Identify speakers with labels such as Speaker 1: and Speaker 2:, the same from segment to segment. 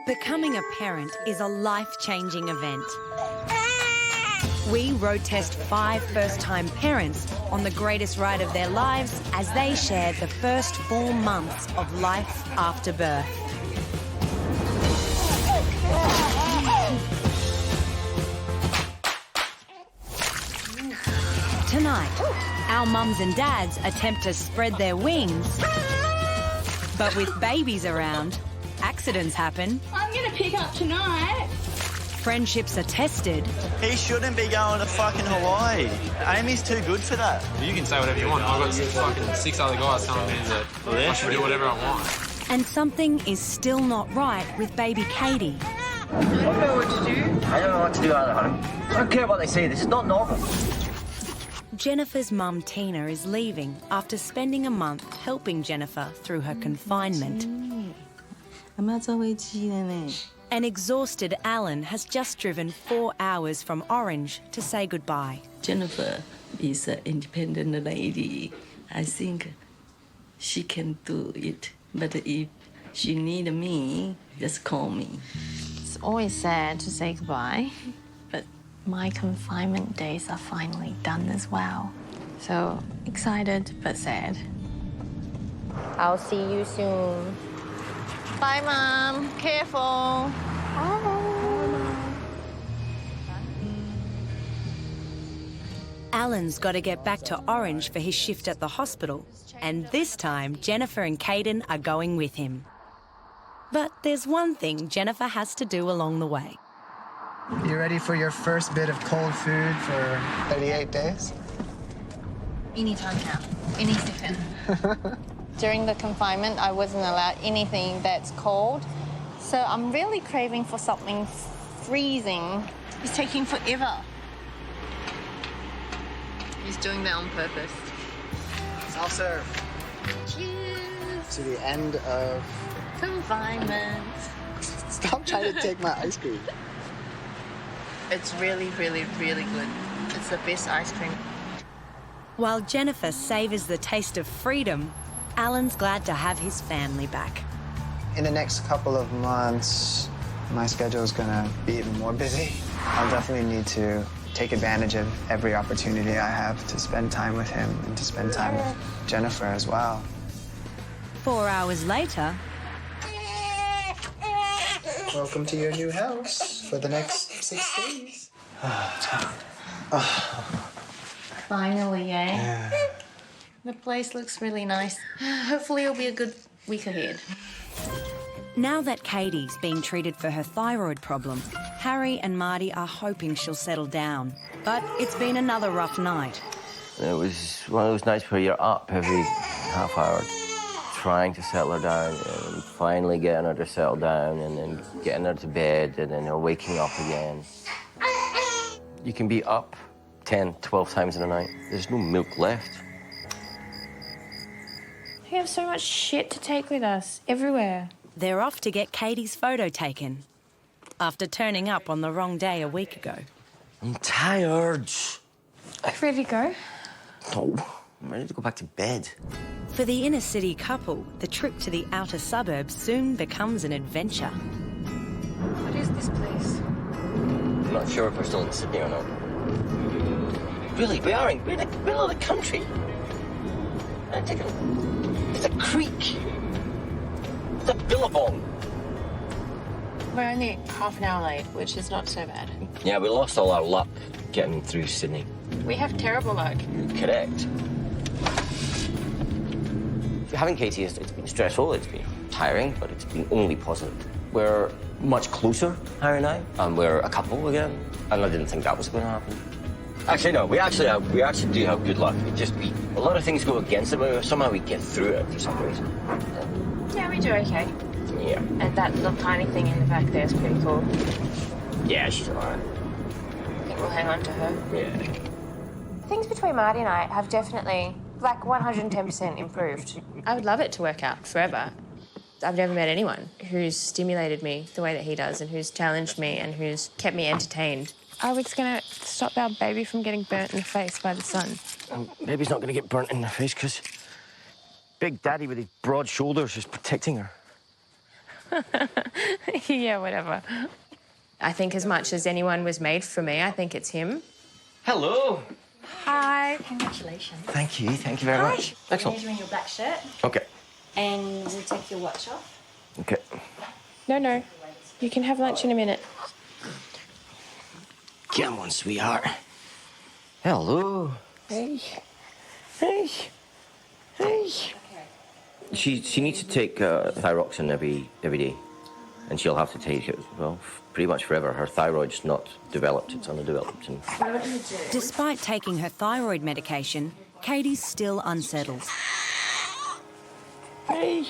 Speaker 1: Becoming a parent is a life-changing event. We road test 5 first-time parents on the greatest ride of their lives as they share the first 4 months of life after birth. Tonight, our mums and dads attempt to spread their wings, but with babies around, accidents happen.
Speaker 2: I'm going to pick up tonight.
Speaker 1: Friendships are tested.
Speaker 3: He shouldn't be going to fucking Hawaii. Amy's too good for that.
Speaker 4: You can say whatever you want. I've got fucking 6 other guys telling me that I should do whatever I want.
Speaker 1: And something is still not right with baby Katie.
Speaker 2: I don't know what to do.
Speaker 5: I don't know what to do either, honey. I don't care what they say. This is not normal.
Speaker 1: Jennifer's mum, Tina, is leaving after spending a month helping Jennifer through her confinement. An exhausted Alan has just driven 4 hours from Orange to say goodbye.
Speaker 6: Jennifer is an independent lady. I think she can do it. But if she need me, just call me.
Speaker 7: It's always sad to say goodbye, but my confinement days are finally done as well. So excited, but sad.
Speaker 8: I'll see you soon.
Speaker 7: Bye, Mum. Careful.
Speaker 1: Alan's got to get back to Orange for his shift at the hospital, and this time Jennifer and Caden are going with him. But there's one thing Jennifer has to do along the way.
Speaker 9: You ready for your first bit of cold food for 38 days?
Speaker 7: Anytime now. Any second.
Speaker 8: During the confinement, I wasn't allowed anything that's cold, so I'm really craving for something freezing.
Speaker 7: It's taking forever. He's doing that on purpose.
Speaker 9: Self-serve.
Speaker 7: Cheers.
Speaker 9: To the end of...
Speaker 7: Confinement.
Speaker 9: Stop trying to take my ice cream.
Speaker 7: It's really, really, really good. It's the best ice cream.
Speaker 1: While Jennifer savours the taste of freedom, Alan's glad to have his family back.
Speaker 9: In the next couple of months, my schedule is going to be even more busy. I'll definitely need to take advantage of every opportunity I have to spend time with him and to spend time with Jennifer as well.
Speaker 1: 4 hours later...
Speaker 9: Welcome to your new house for the next 6 days.
Speaker 7: Finally, eh? The place looks really nice. Hopefully it'll be a good week ahead.
Speaker 1: Now that Katie's being treated for her thyroid problem, Harry and Marty are hoping she'll settle down. But it's been another rough night.
Speaker 5: It was one of those nights where you're up every half hour trying to settle her down and finally getting her to settle down and then getting her to bed and then her waking up again. You can be up 10, 12 times in a night. There's no milk left.
Speaker 8: We have so much shit to take with us, everywhere.
Speaker 1: They're off to get Katie's photo taken after turning up on the wrong day a week ago.
Speaker 5: I'm tired.
Speaker 8: Ready to go?
Speaker 5: No, I'm ready to go back to bed.
Speaker 1: For the inner-city couple, the trip to the outer suburbs soon becomes an adventure.
Speaker 8: What is this place?
Speaker 5: I'm not sure if we're still in Sydney or not. Really, we're in the middle of the country. It's a creek. It's a billabong.
Speaker 8: We're only half an hour late, which is not so bad.
Speaker 5: Yeah, we lost all our luck getting through Sydney.
Speaker 8: We have terrible luck.
Speaker 5: Correct. Having Katie, it's been stressful, it's been tiring, but it's been only positive. We're much closer, Harry and I, and we're a couple again, and I didn't think that was going to happen. Actually, no, we actually do have good luck. A lot of things go against it, but somehow we get through it for some reason.
Speaker 8: Yeah, we do okay.
Speaker 5: Yeah.
Speaker 8: And that little tiny thing in the back there is pretty cool.
Speaker 5: Yeah, she's all right.
Speaker 8: I think we'll hang on to her.
Speaker 5: Yeah.
Speaker 8: Things between Marty and I have definitely, 110% improved. I would love it to work out forever. I've never met anyone who's stimulated me the way that he does and who's challenged me and who's kept me entertained. Are we going to stop our baby from getting burnt in the face by the sun?
Speaker 5: Baby's not going to get burnt in the face because Big Daddy with his broad shoulders is protecting her.
Speaker 8: Yeah, whatever. I think as much as anyone was made for me, I think it's him.
Speaker 5: Hello.
Speaker 7: Hi. Congratulations.
Speaker 5: Thank you very much. Excellent.
Speaker 7: Measuring your black shirt.
Speaker 5: Okay.
Speaker 7: And we'll take your watch off.
Speaker 5: Okay.
Speaker 8: No. You can have lunch in a minute.
Speaker 5: Come on, sweetheart. Hello.
Speaker 8: Hey.
Speaker 5: She needs to take thyroxine every day, and she'll have to take it, well, pretty much forever. Her thyroid's not developed, it's underdeveloped. And...
Speaker 1: Despite taking her thyroid medication, Katie's still unsettled.
Speaker 8: Hey.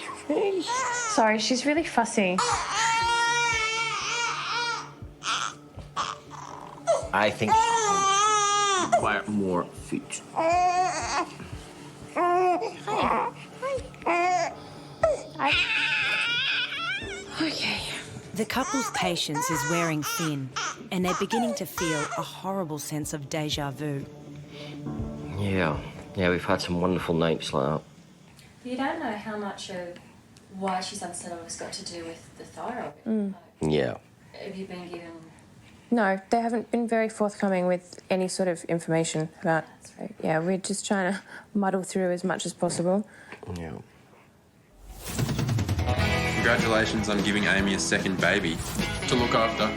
Speaker 8: Sorry, she's really fussy.
Speaker 5: I think she'll require more food.
Speaker 8: Okay.
Speaker 1: The couple's patience is wearing thin, and they're beginning to feel a horrible sense of déjà vu.
Speaker 5: Yeah, we've had some wonderful nights like that.
Speaker 10: You don't know how much of why she's unsettled has got to do with the thyroid.
Speaker 5: Yeah.
Speaker 10: Have you been given...
Speaker 8: No, they haven't been very forthcoming with any sort of information about... So, yeah, we're just trying to muddle through as much as possible.
Speaker 5: Yeah.
Speaker 4: Congratulations on giving Amy a second baby to look after.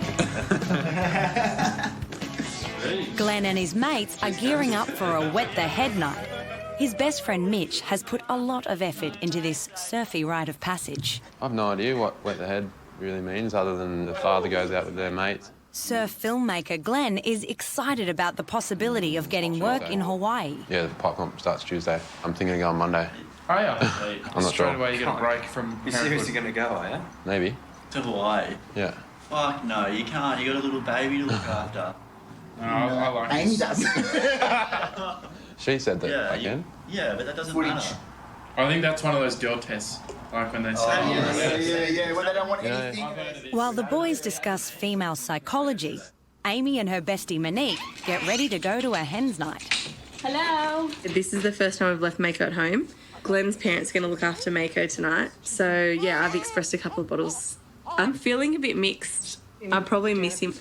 Speaker 1: Glenn and his mates are gearing up for a wet-the-head night. His best friend Mitch has put a lot of effort into this surfy rite of passage.
Speaker 4: I've no idea what wet the head really means other than the father goes out with their mates.
Speaker 1: Surf filmmaker Glenn is excited about the possibility of getting work in Hawaii.
Speaker 4: Yeah, the pipe comp starts Tuesday. I'm thinking of going Monday.
Speaker 11: Oh, yeah.
Speaker 4: I'm not sure.
Speaker 11: Straight away you get a break from
Speaker 3: You're seriously going to go, are you?
Speaker 4: Maybe.
Speaker 3: To Hawaii?
Speaker 4: Yeah.
Speaker 3: Fuck no, you can't. You got a little baby to look after.
Speaker 11: No, I like
Speaker 3: Amy
Speaker 11: this.
Speaker 3: does.
Speaker 4: She said that
Speaker 3: Yeah,
Speaker 4: I can.
Speaker 3: Yeah, but that doesn't matter.
Speaker 11: I think that's one of those girl tests. Like when they say...
Speaker 3: Yeah, when they don't want anything.
Speaker 1: While the boys discuss female psychology, Amy and her bestie Monique get ready to go to a hen's night.
Speaker 2: Hello.
Speaker 12: This is the first time I've left Mako at home. Glenn's parents are going to look after Mako tonight. So, yeah, I've expressed a couple of bottles. I'm feeling a bit mixed. I probably miss him.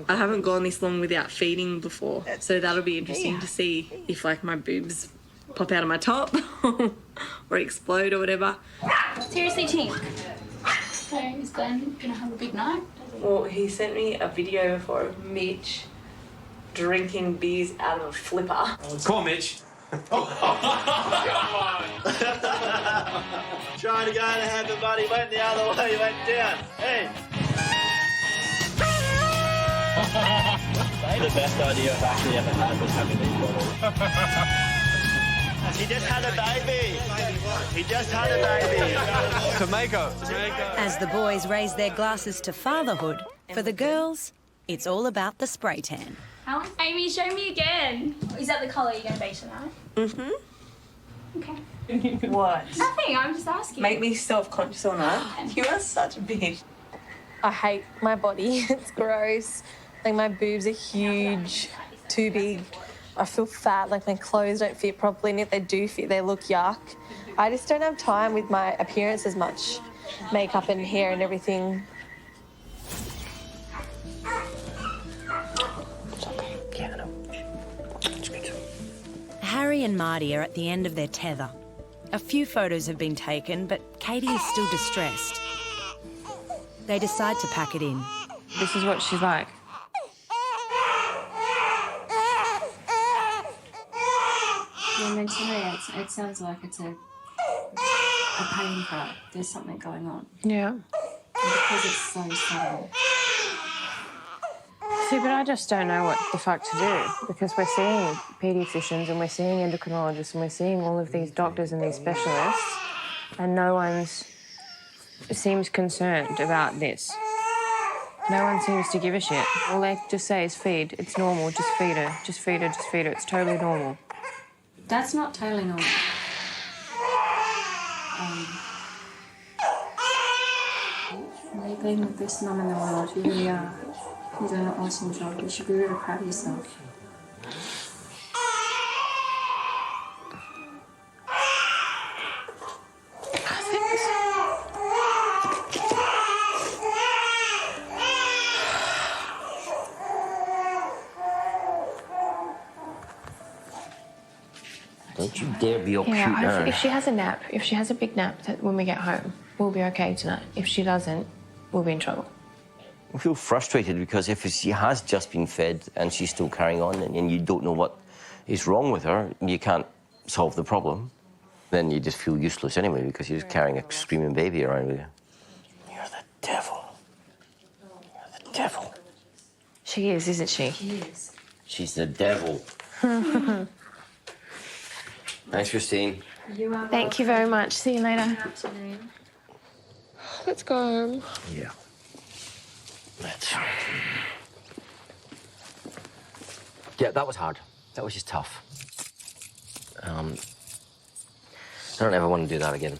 Speaker 12: I haven't gone this long without feeding before. So that'll be interesting to see if, like, my boobs pop out of my top or explode or whatever.
Speaker 2: Seriously, team. So is Glenn gonna have a big night?
Speaker 12: Well, he sent me a video before of Mitch drinking beers out of a flipper.
Speaker 11: Come on, Mitch.
Speaker 3: Trying to go and have the buddy went the other way, he went down. Hey! The best idea I've actually ever had was having these bottles. He just had a baby. He just had a baby.
Speaker 11: Tomato.
Speaker 1: As the boys raise their glasses to fatherhood, for the girls, it's all about the spray tan.
Speaker 2: Amy, show me again. Is that the colour you're going to be tonight?
Speaker 12: Mm-hmm.
Speaker 2: Okay.
Speaker 12: What?
Speaker 2: Nothing, I'm just asking.
Speaker 12: Make me self-conscious or not? You are such a bitch.
Speaker 8: I hate my body. It's gross. Like, my boobs are huge, too big. I feel fat, like my clothes don't fit properly, and if they do fit, they look yuck. I just don't have time with my appearance as much. Makeup and hair and everything.
Speaker 5: It's okay. Yeah, I know. It's good.
Speaker 1: Harry and Marty are at the end of their tether. A few photos have been taken, but Katie is still distressed. They decide to pack it in.
Speaker 8: This is what she's like.
Speaker 10: Yeah, mentally, it sounds like it's a pain for her. There's something going on.
Speaker 8: Yeah.
Speaker 10: And because it's so subtle.
Speaker 8: See, but I just don't know what the fuck to do, because we're seeing paediatricians and we're seeing endocrinologists and we're seeing all of these doctors and these specialists, and no one seems concerned about this. No one seems to give a shit. All they just say is feed. It's normal. Just feed her. Just feed her. Just feed her. It's totally normal.
Speaker 10: That's not totally normal. You've been the best mum in the world. You really are. You're doing an awesome job. You should be really proud of yourself.
Speaker 5: you dare be all cute now.
Speaker 8: If she has a nap, if she has a big nap when we get home, we'll be okay tonight. If she doesn't, we'll be in trouble.
Speaker 5: I feel frustrated because if she has just been fed and she's still carrying on and you don't know what is wrong with her, you can't solve the problem, then you just feel useless anyway because you're just carrying a screaming baby around with you. You're the devil. You're the devil.
Speaker 8: She is, isn't she?
Speaker 10: She is.
Speaker 5: She's the devil. Thanks, Christine.
Speaker 8: Thank you very much. See you later.
Speaker 10: Good afternoon.
Speaker 8: Let's go home.
Speaker 5: Yeah. Yeah, that was hard. That was just tough. I don't ever want to do that again.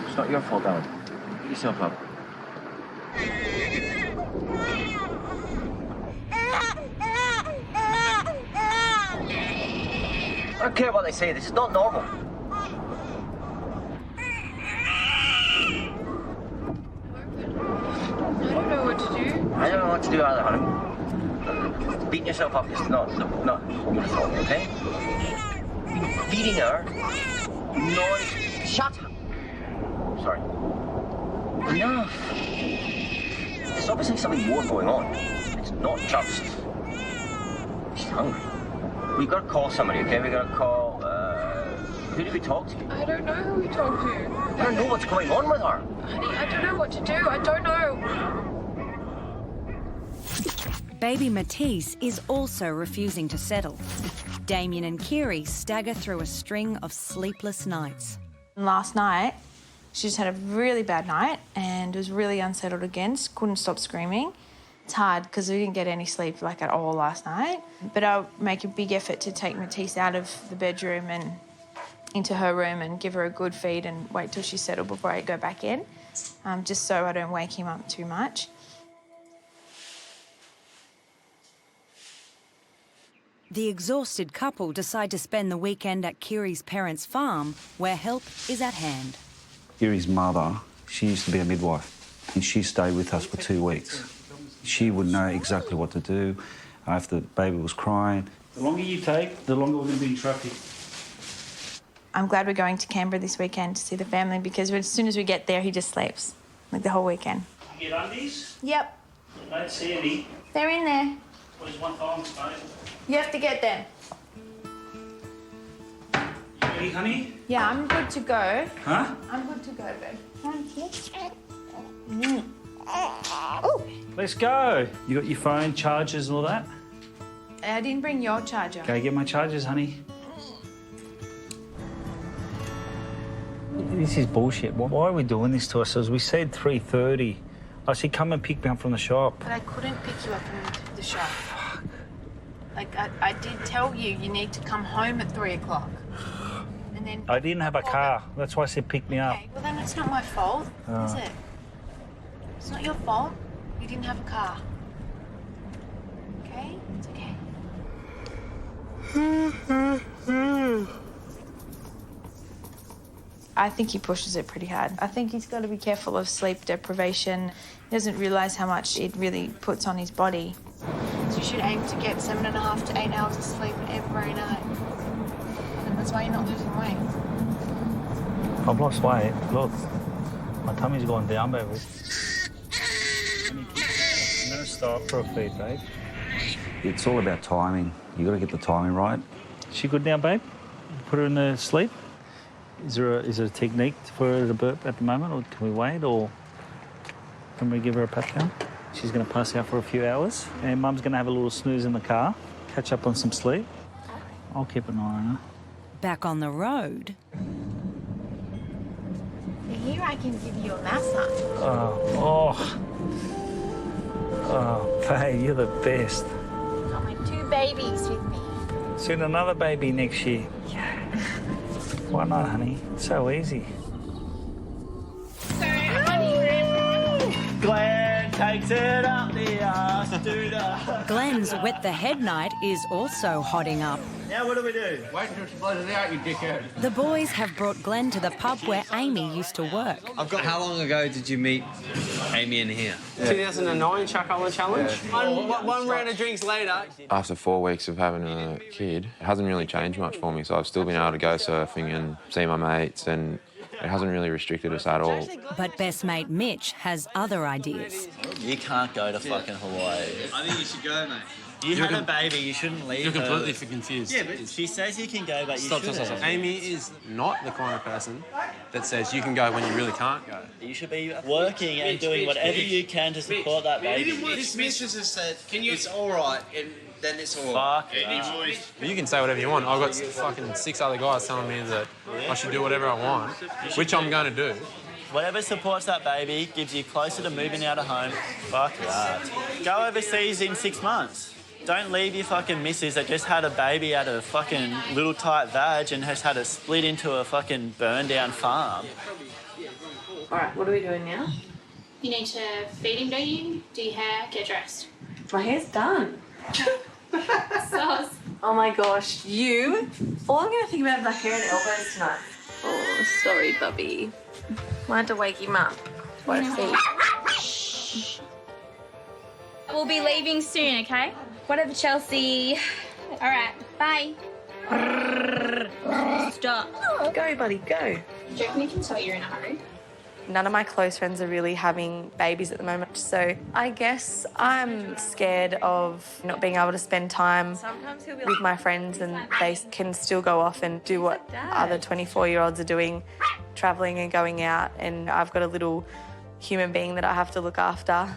Speaker 5: It's not your fault, darling. Pick yourself up. I don't care what they say. This is not normal.
Speaker 8: I don't know what to do.
Speaker 5: I don't know what to do either, honey. Beating yourself up is not what we're talking, okay? Feeding her, noise. Shut up. Sorry. Enough. There's obviously something more going on. It's not just she's hungry. We've got to call somebody, okay? We've got to call. Who do we talk to?
Speaker 8: I don't know who we talk to.
Speaker 5: I don't know what's going on with her.
Speaker 8: Honey, I don't know what to do. I don't know.
Speaker 1: Baby Matisse is also refusing to settle. Damien and Kiri stagger through a string of sleepless nights.
Speaker 13: Last night, she just had a really bad night and was really unsettled again, couldn't stop screaming. It's hard because we didn't get any sleep like at all last night. But I'll make a big effort to take Matisse out of the bedroom and into her room and give her a good feed and wait till she's settled before I go back in, just so I don't wake him up too much.
Speaker 1: The exhausted couple decide to spend the weekend at Kiri's parents' farm, where help is at hand.
Speaker 14: Kiri's mother, she used to be a midwife, and she stayed with us for 2 weeks. She would know exactly what to do if the baby was crying. The longer you take, the longer we're going to be in traffic.
Speaker 13: I'm glad we're going to Canberra this weekend to see the family because as soon as we get there, he just sleeps, like the whole weekend.
Speaker 14: You get undies?
Speaker 13: Yep.
Speaker 14: I don't see any.
Speaker 13: They're in there.
Speaker 14: What is one thong, mate?
Speaker 13: You have to get them.
Speaker 14: You ready, honey?
Speaker 13: Yeah, I'm good to go.
Speaker 14: Huh?
Speaker 13: I'm good to go, babe. Thank you. Oh.
Speaker 14: Let's go. You got your phone, chargers and all that?
Speaker 13: I didn't bring your charger.
Speaker 14: Go get my chargers, honey. This is bullshit. Why are we doing this to ourselves? We said 3:30. I said, come and pick me up from the shop.
Speaker 13: But I couldn't pick you up from the shop. Fuck. Like, I did tell you need to come home at 3 o'clock. And then...
Speaker 14: I didn't have a car. That's why I said pick me up.
Speaker 13: Okay, well then it's not my fault, is it? It's not your fault. You didn't have a car. Okay? It's okay. I think he pushes it pretty hard. I think he's got to be careful of sleep deprivation. He doesn't realise how much it really puts on his body. So you should aim to get 7.5 to 8 hours of sleep every night. And that's why you're not losing weight.
Speaker 14: I've lost weight. Look, my tummy's gone down, baby. I'm going to stop for a feed, babe. It's all about timing. You got to get the timing right. She good now, babe? Put her in the sleep? Is there a technique for her to burp at the moment, or can we wait, or can we give her a pat down? She's going to pass out for a few hours, and Mum's going to have a little snooze in the car, catch up on some sleep. I'll keep an eye on her.
Speaker 1: Back on the road.
Speaker 13: Here I can give you a massage.
Speaker 14: Oh, babe, you're the best.
Speaker 13: I've got my 2 babies with me.
Speaker 14: Soon another baby next year. Yeah. Why not, honey? It's so easy.
Speaker 3: Glenn takes it up the arse, dude.
Speaker 1: Glenn's wet the head night is also hotting up.
Speaker 3: Now what do we do?
Speaker 15: Wait until she blows it out, you dickhead.
Speaker 1: The boys have brought Glenn to the pub where Amy used to work.
Speaker 15: How long ago did you meet
Speaker 16: Amy in here.
Speaker 17: 2009 Chuck Challenge. One round of drinks later.
Speaker 18: After 4 weeks of having a kid, it hasn't really changed much for me, so I've still been able to go surfing and see my mates, and it hasn't really restricted us at all.
Speaker 1: But best mate Mitch has other ideas.
Speaker 3: You can't go to fucking Hawaii.
Speaker 16: I think you should go, mate.
Speaker 3: You had a baby, you shouldn't leave
Speaker 4: You're
Speaker 3: her.
Speaker 4: completely confused.
Speaker 3: Yeah, but she says you can go, but you
Speaker 4: Stop.
Speaker 3: shouldn't.
Speaker 4: Amy is not the kind of person that says you can go when you really can't go.
Speaker 3: You should be working and doing whatever you can to support that baby.
Speaker 17: This missus has said, it's all right, and then it's all right.
Speaker 3: Fuck
Speaker 4: You can say whatever you want. I've got fucking 6 other guys telling me that I should do whatever I want, which I'm going to do.
Speaker 3: Whatever supports that baby, gives you closer to moving out of home, fuck that. Go overseas in 6 months. Don't leave your fucking missus that just had a baby out of a fucking little tight vag and has had it split into a fucking burned down farm.
Speaker 12: All right, what are we doing now?
Speaker 2: You need to feed him, don't you? Do your hair, get dressed.
Speaker 12: My hair's done.
Speaker 2: Sauce.
Speaker 12: Oh my gosh, you. All I'm going to think about is the hair and elbows tonight. Oh, sorry, Bubby. I had to wake him up. What a feed.
Speaker 2: We'll be leaving soon, okay? Whatever, Chelsea. All right, bye. Stop.
Speaker 12: Go, buddy, go.
Speaker 2: Do you reckon you can tell you're in a hurry?
Speaker 8: None of my close friends are really having babies at the moment, so I guess I'm scared of not being able to spend time with my friends, and they can still go off and do what other 24-year-olds are doing, travelling and going out, and I've got a little human being that I have to look after.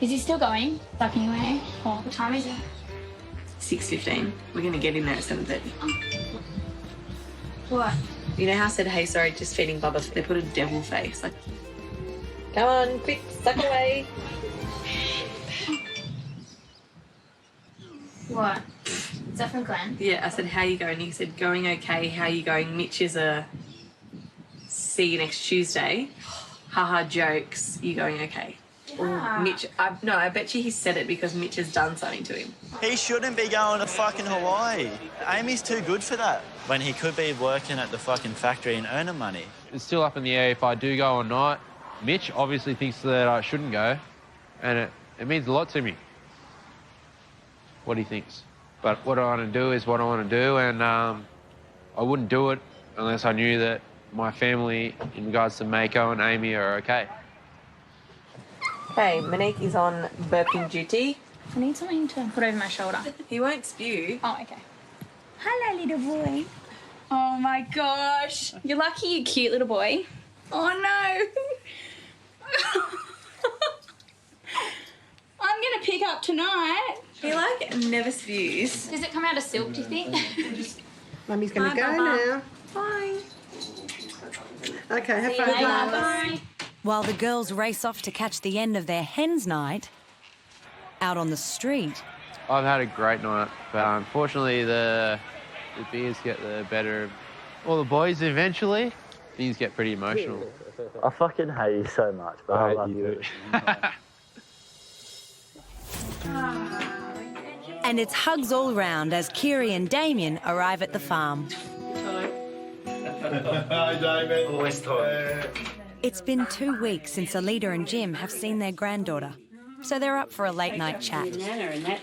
Speaker 2: Is he still going? Like anyway? Or what time is it?
Speaker 12: 6:15. We're going to get in there at 7:30.
Speaker 2: What?
Speaker 12: You know how I said, hey, sorry, just feeding Bubba? They put a devil face. Like, come on, quick, suck away.
Speaker 2: What? Is that from Glenn?
Speaker 12: Yeah, I said, how you going? He said, going okay. How you going? Mitch is a see you next Tuesday. Haha, jokes. You going okay? Or Mitch, I bet you he said it because Mitch has done something to him.
Speaker 3: He shouldn't be going to fucking Hawaii. Amy's too good for that. When he could be working at the fucking factory and earning money.
Speaker 4: It's still up in the air if I do go or not. Mitch obviously thinks that I shouldn't go, and it means a lot to me, what he thinks. But what I want to do is what I want to do, and I wouldn't do it unless I knew that my family, in regards to Mako and Amy, are okay.
Speaker 12: Okay, Monique is on burping duty.
Speaker 2: I need something to put over my shoulder.
Speaker 12: He won't spew.
Speaker 2: Oh, okay. Hello, little boy. Oh my gosh. You're lucky, you cute little boy. Oh no. I'm gonna pick up tonight.
Speaker 12: He like never spews.
Speaker 2: Does it come out of silk, do you think?
Speaker 19: Mummy's gonna
Speaker 2: Bye,
Speaker 19: go
Speaker 2: Bubba.
Speaker 19: now.
Speaker 12: Bye.
Speaker 19: Okay, have
Speaker 2: See you
Speaker 19: fun,
Speaker 2: later.
Speaker 19: guys.
Speaker 2: Bye.
Speaker 1: While the girls race off to catch the end of their hens night, out on the street,
Speaker 4: I've had a great night, but unfortunately the beers get the better of all the boys eventually. Things get pretty emotional.
Speaker 3: I fucking hate you so much, but I love you.
Speaker 1: and it's hugs all round as Kiri and Damien arrive at the farm.
Speaker 20: Hi, Damien. Always time.
Speaker 1: It's been 2 weeks since Alida and Jim have seen their granddaughter, so they're up for a late-night chat.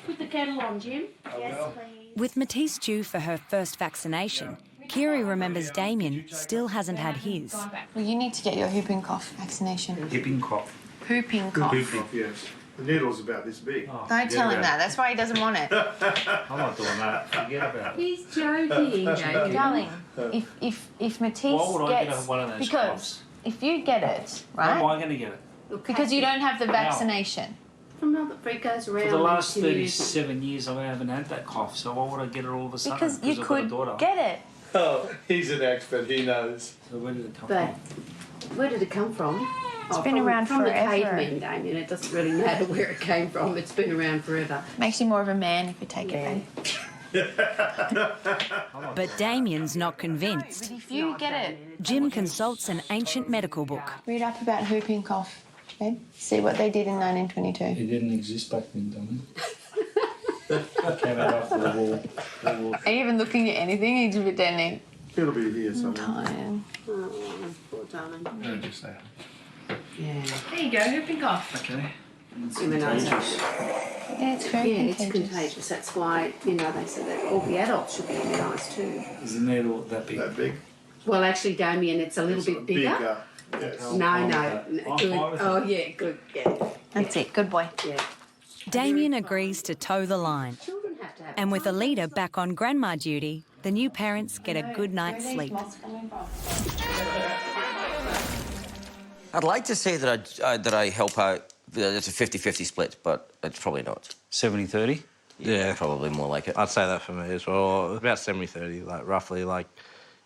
Speaker 10: Put the kettle on, Jim. Yes, please.
Speaker 1: With Matisse due for her first vaccination, Kiri remembers Damien still hasn't had his.
Speaker 13: Well, you need to get your whooping cough vaccination.
Speaker 14: Whooping cough.
Speaker 13: Pooping cough.
Speaker 14: Whooping cough, yes. The needle's about this big.
Speaker 13: Don't tell him that. That's why he doesn't want it.
Speaker 14: I'm not doing that. Forget about it.
Speaker 10: He's joking,
Speaker 13: Darling, if Matisse
Speaker 14: Why would I
Speaker 13: gets...
Speaker 14: get one of those
Speaker 13: because
Speaker 14: coughs?
Speaker 13: if you get it,
Speaker 14: How am
Speaker 13: right?
Speaker 14: I going to get it?
Speaker 13: Because you don't have the vaccination.
Speaker 10: From all the freak goes around.
Speaker 14: For the last
Speaker 10: and continues.
Speaker 14: 37 years, I haven't had that cough, so why would I get it all of a sudden?
Speaker 13: Because you
Speaker 14: I've got a
Speaker 13: could
Speaker 14: daughter.
Speaker 13: get it.
Speaker 20: Oh, he's an expert. He knows.
Speaker 14: So where did it come
Speaker 10: But
Speaker 14: from?
Speaker 10: where did it come from?
Speaker 13: It's been around
Speaker 10: from
Speaker 13: forever.
Speaker 10: the cavemen, Damien. It doesn't really matter where it came from. It's been around forever.
Speaker 13: Makes you more of a man if you take it.
Speaker 1: But Damien's not convinced.
Speaker 13: If you get it,
Speaker 1: Jim consults an ancient medical book.
Speaker 13: read up about whooping cough, babe. See what they did in 1922.
Speaker 14: It didn't exist back then, dummy. It came out after the war.
Speaker 13: Are you even looking at anything? He's pretending.
Speaker 14: It'll be here
Speaker 13: I'm tired.
Speaker 10: Oh, poor darling.
Speaker 14: No, just that.
Speaker 16: Yeah.
Speaker 12: There you go, whooping cough.
Speaker 11: Okay.
Speaker 16: Immunisation.
Speaker 13: Yeah, it's very
Speaker 16: It's contagious. That's why, you know, they said that all the adults should be immunised too.
Speaker 11: Is the needle that big? That big?
Speaker 16: Well, actually, Damien, it's a little bit bigger.
Speaker 20: Yes.
Speaker 16: No, good. Oh, yeah, good. Yeah.
Speaker 13: That's it. Good boy.
Speaker 16: Yeah.
Speaker 1: Damien agrees to toe the line. And with Alida back on grandma duty, the new parents get a good night's sleep.
Speaker 5: I'd like to say that I help out. It's a 50-50 split, but it's probably not.
Speaker 14: 70-30?
Speaker 5: Yeah, probably more like it.
Speaker 19: I'd say that for me as well. About 70-30, like roughly, like,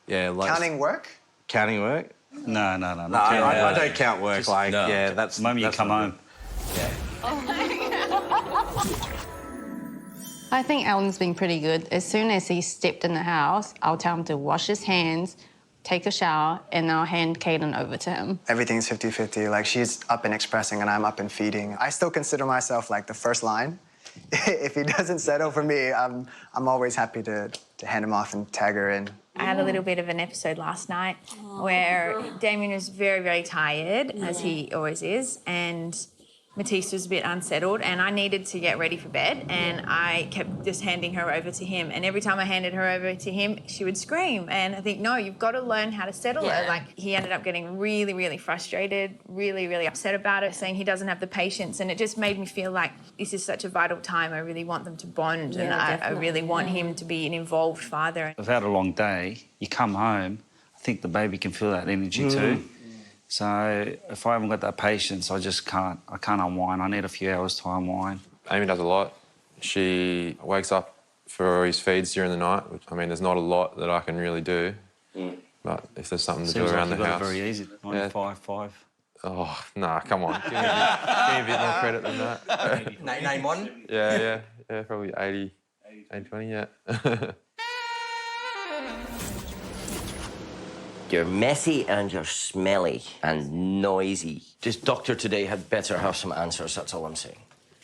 Speaker 19: yeah, like.
Speaker 9: Counting work?
Speaker 19: Counting work?
Speaker 14: No.
Speaker 19: I don't count work.
Speaker 14: Just,
Speaker 19: like,
Speaker 14: no.
Speaker 19: yeah, that's.
Speaker 14: The moment you come home.
Speaker 19: Yeah.
Speaker 7: I think Alan's been pretty good. As soon as he stepped in the house, I'll tell him to wash his hands, take a shower, and I'll hand Caden over to him.
Speaker 9: Everything's 50-50. Like, she's up and expressing and I'm up and feeding. I still consider myself like the first line. If he doesn't settle for me, I'm always happy to hand him off and tag her in.
Speaker 13: I had a little bit of an episode last night where Damien was very, very tired, as he always is, and Matisse was a bit unsettled, and I needed to get ready for bed, and I kept just handing her over to him. And every time I handed her over to him, she would scream. And I think, no, you've got to learn how to settle her. Like, he ended up getting really, really frustrated, really, really upset about it, saying he doesn't have the patience. And it just made me feel like this is such a vital time. I really want them to bond, and I really want him to be an involved father.
Speaker 14: I've had a long day. You come home, I think the baby can feel that energy too. So if I haven't got that patience, I can't unwind. I need a few hours to unwind.
Speaker 18: Amy does a lot. She wakes up for his feeds during the night. Which, I mean, there's not a lot that I can really do. But if there's something to do around the house...
Speaker 14: Very easy. 95.
Speaker 18: Oh, nah, come on. Give me a bit more credit than that.
Speaker 5: Name one?
Speaker 18: Yeah, probably 80-20, yeah.
Speaker 5: You're messy and you're smelly and noisy. This doctor today had better have some answers, that's all I'm saying.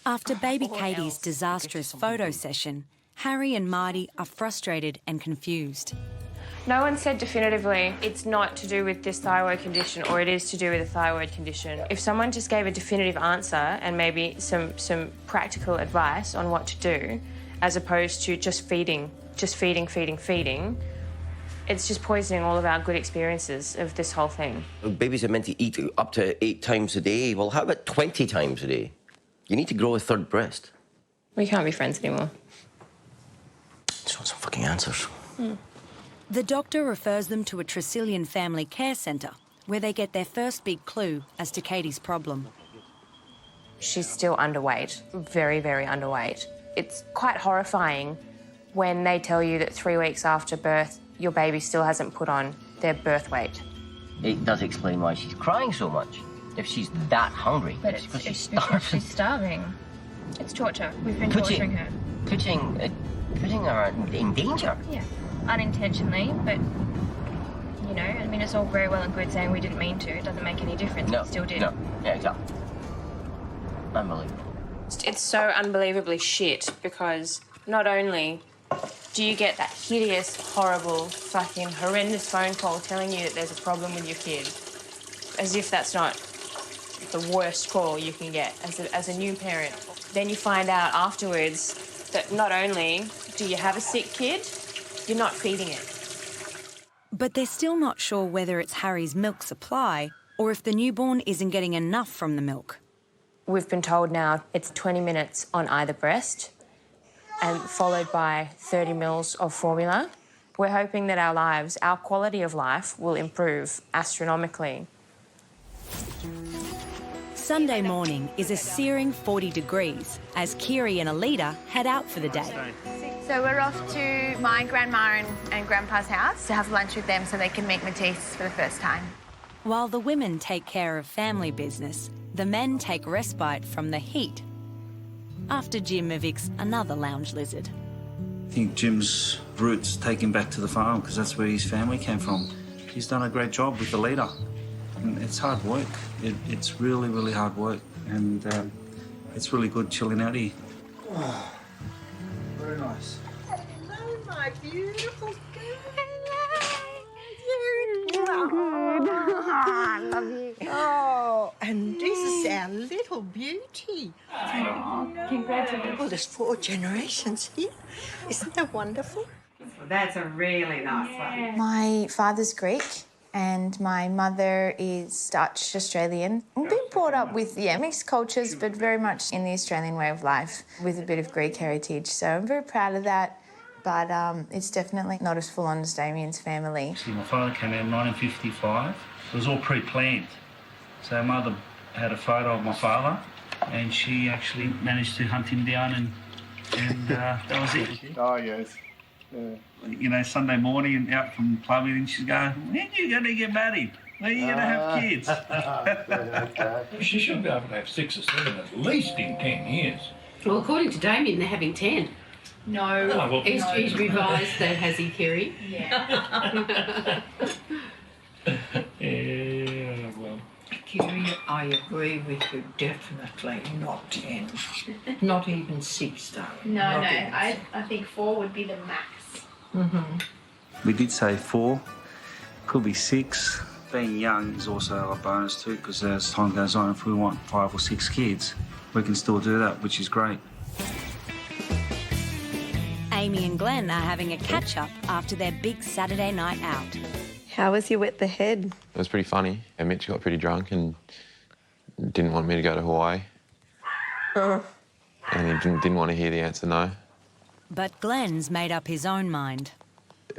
Speaker 1: After baby Katie's disastrous photo session, Harry and Marty are frustrated and confused.
Speaker 8: No one said definitively it's not to do with this thyroid condition or it is to do with a thyroid condition. If someone just gave a definitive answer and maybe some practical advice on what to do, as opposed to just feeding, it's just poisoning all of our good experiences of this whole thing.
Speaker 5: Babies are meant to eat up to 8 times a day. Well, how about 20 times a day? You need to grow a third breast.
Speaker 8: We can't be friends anymore.
Speaker 5: Just want some fucking answers.
Speaker 1: The doctor refers them to a Tresillian family care centre, where they get their first big clue as to Katie's problem.
Speaker 8: She's still underweight, very, very underweight. It's quite horrifying when they tell you that 3 weeks after birth, your baby still hasn't put on their birth weight.
Speaker 5: It does explain why she's crying so much. If she's that hungry,
Speaker 8: But
Speaker 5: it's because she's
Speaker 8: because
Speaker 5: starving.
Speaker 8: she's starving. It's torture. We've been torturing her.
Speaker 5: Putting her in danger.
Speaker 8: Yeah, unintentionally, but, you know, I mean, it's all very well and good saying we didn't mean to. It doesn't make any difference.
Speaker 5: No,
Speaker 8: We still did.
Speaker 5: No, yeah, exactly. Unbelievable.
Speaker 8: It's so unbelievably shit because not only do you get that hideous, horrible, fucking horrendous phone call telling you that there's a problem with your kid, as if that's not the worst call you can get as a new parent. Then you find out afterwards that not only do you have a sick kid, you're not feeding it.
Speaker 1: But they're still not sure whether it's Harry's milk supply or if the newborn isn't getting enough from the milk.
Speaker 8: We've been told now it's 20 minutes on either breast and followed by 30 mils of formula. We're hoping that our quality of life will improve astronomically.
Speaker 1: Sunday morning is a searing 40 degrees as Kiri and Alida head out for the day.
Speaker 13: So we're off to my grandma and grandpa's house to have lunch with them so they can meet Matisse for the first time.
Speaker 1: While the women take care of family business, the men take respite from the heat after Jim evicts another lounge lizard.
Speaker 14: I think Jim's roots take him back to the farm because that's where his family came from. He's done a great job with the leader. And it's hard work. It's really, really hard work. And it's really good chilling out here. Oh, very nice.
Speaker 21: Hello, my beautiful
Speaker 13: I love you.
Speaker 21: Oh, and oldest 4 generations here. Isn't that wonderful?
Speaker 16: That's a really nice one.
Speaker 13: My father's Greek and my mother is Dutch Australian. We've been brought up with, mixed cultures, but very much in the Australian way of life with a bit of Greek heritage. So I'm very proud of that, but it's definitely not as full on as Damien's family.
Speaker 14: See, my father came out in 1955. It was all pre-planned. So mother had a photo of my father and she actually managed to hunt him down and that was it.
Speaker 20: Oh, yes. Yeah.
Speaker 14: You know, Sunday morning and out from clubbing and she's going, when are you going to get married? When are you going to have kids?
Speaker 15: She should be able to have 6 or 7 at least in 10 years.
Speaker 16: Well, according to Damien, they're having 10.
Speaker 10: No.
Speaker 16: He's revised that, has he, Kerry?
Speaker 10: Yeah.
Speaker 15: Yeah, well.
Speaker 21: Kerry, I agree with you, definitely not 10. Not even 6, darling.
Speaker 13: No,
Speaker 21: Not
Speaker 13: no,
Speaker 21: even
Speaker 13: I think 4 would be the max.
Speaker 14: We did say 4, could be 6. Being young is also a bonus too, because as time goes on, if we want 5 or 6 kids, we can still do that, which is great.
Speaker 1: Amy and Glenn are having a catch-up after their big Saturday night out.
Speaker 12: How was your wet the head?
Speaker 18: It was pretty funny. And Mitch got pretty drunk and didn't want me to go to Hawaii. And he didn't want to hear the answer no.
Speaker 1: But Glenn's made up his own mind.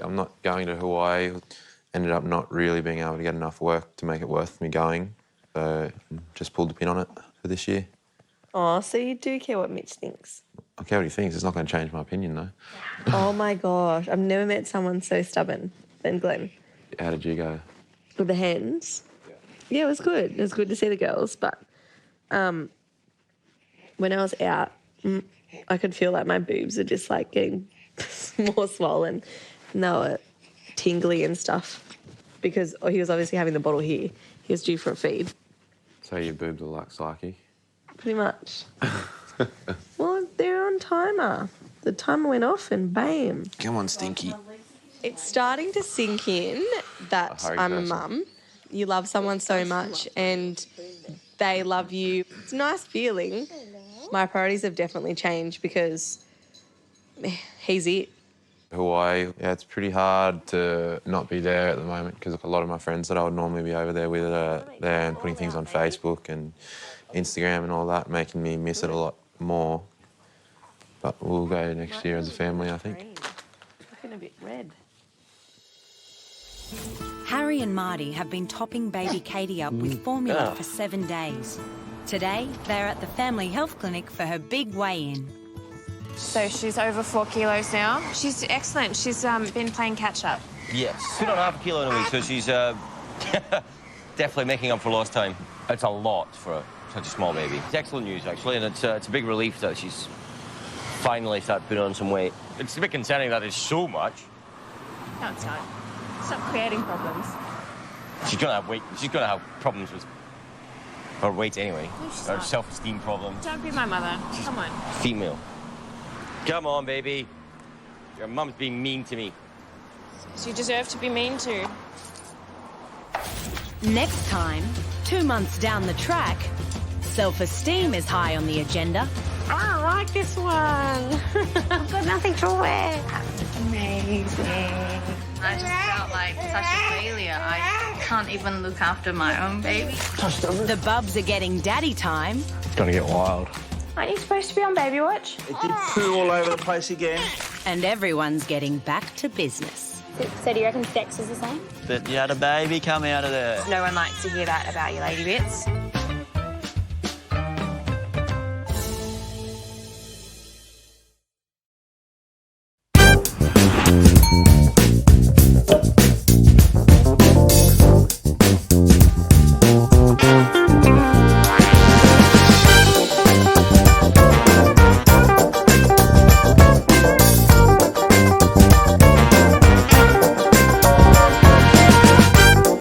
Speaker 18: I'm not going to Hawaii. Ended up not really being able to get enough work to make it worth me going. So just pulled the pin on it for this year.
Speaker 12: Oh, so you do care what Mitch thinks?
Speaker 18: I care what he thinks. It's not going to change my opinion, though.
Speaker 12: Oh, my gosh. I've never met someone so stubborn than Glenn.
Speaker 18: How did you go?
Speaker 12: With the hens? Yeah, it was good. It was good to see the girls, but when I was out, I could feel like my boobs are just, like, getting more swollen. And they were tingly and stuff because he was obviously having the bottle here. He was due for a feed.
Speaker 18: So your boobs are like Psyche?
Speaker 12: Pretty much. Well, they're on timer. The timer went off and bam.
Speaker 18: Come on, Stinky.
Speaker 12: It's starting to sink in that I'm a mum. You love someone so much and they love you. It's a nice feeling. My priorities have definitely changed because he's it.
Speaker 18: Hawaii, yeah, it's pretty hard to not be there at the moment because a lot of my friends that I would normally be over there with are there and putting things on Facebook and Instagram and all that, making me miss it a lot more. But we'll go next year as a family, I think.
Speaker 12: Looking a bit red.
Speaker 1: Harry and Marty have been topping baby Katie up with formula for 7 days. Today, they're at the family health clinic for her big weigh-in.
Speaker 8: So she's over 4 kilos now. She's excellent. She's been playing catch-up.
Speaker 5: Yes, 2.5 kilo in a week, so she's definitely making up for lost time. It's a lot for such a small baby. It's excellent news, actually, and it's a big relief that she's finally started putting on some weight. It's a bit concerning that it's so much.
Speaker 8: No, it's not. Stop creating problems.
Speaker 5: She's gonna have weight. She's gonna have problems with her weight anyway.
Speaker 8: No, she's
Speaker 5: Her
Speaker 8: not.
Speaker 5: self-esteem problems.
Speaker 8: Don't be my mother. Come on.
Speaker 5: Female. Come on, baby. Your mum's being mean to me.
Speaker 8: You deserve to be mean to.
Speaker 1: Next time, 2 months down the track, self-esteem is high on the agenda.
Speaker 7: I don't like this one. I've got nothing to wear. Amazing. I just felt like such a failure. I can't even look after my own baby.
Speaker 1: The bubs are getting daddy time.
Speaker 19: It's going to get wild.
Speaker 13: Aren't you supposed to be on baby watch?
Speaker 14: It did poo all over the place again.
Speaker 1: And everyone's getting back to business.
Speaker 2: So do you reckon sex is the same?
Speaker 3: But you had a baby come out of there.
Speaker 8: No one likes to hear that about your lady bits.